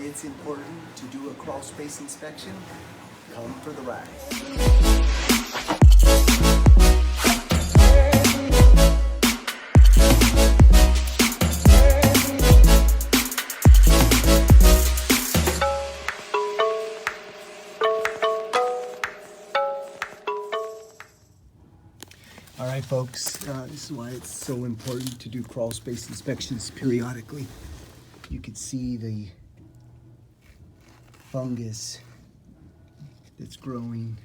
it's important to do a crawl space inspection, come for the ride. All right, folks, this is why it's so important to do crawl space inspections periodically. You can see the fungus that's growing.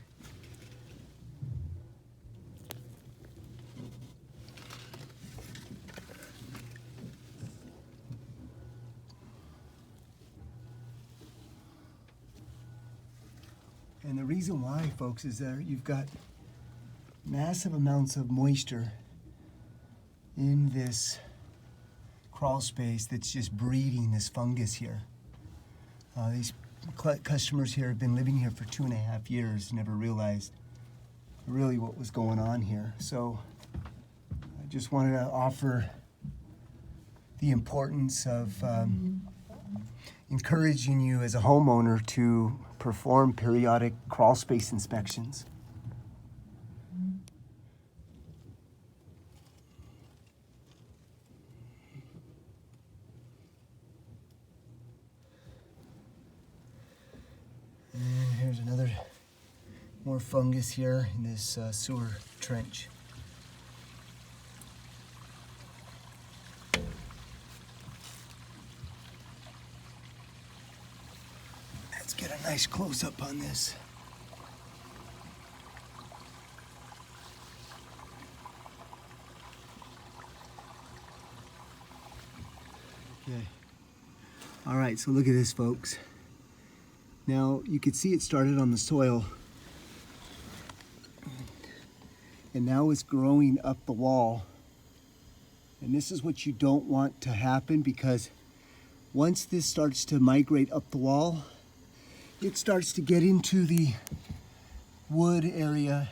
And the reason why, folks, is that you've got massive amounts of moisture in this crawl space that's just breeding this fungus here. These customers here have been living here for 2.5 years, never realized really what was going on here. So I just wanted to offer the importance of encouraging you as a homeowner to perform periodic crawl space inspections. And here's another more fungus here in this sewer trench. Let's get a nice close-up on this. Okay. All right, so look at this, folks. Now, you can see it started on the soil, and now it's growing up the wall. And this is what you don't want to happen, because once this starts to migrate up the wall, it starts to get into the wood area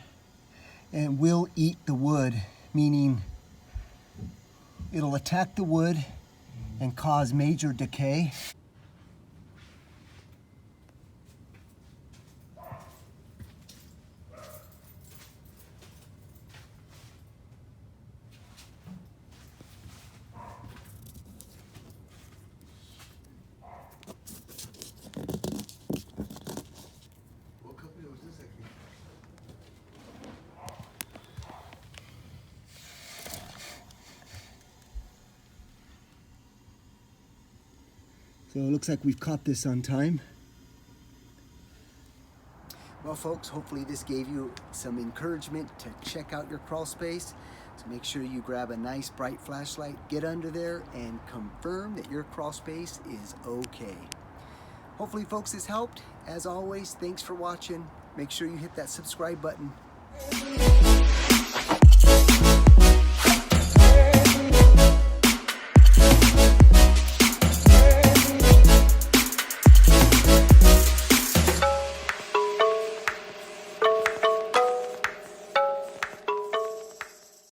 and will eat the wood, meaning it'll attack the wood and cause major decay. So it looks like we've caught this on time. Well, folks, hopefully this gave you some encouragement to check out your crawl space. So make sure you grab a nice bright flashlight, get under there, and confirm that your crawl space is okay. Hopefully, folks, this helped. As always, thanks for watching. Make sure you hit that subscribe button.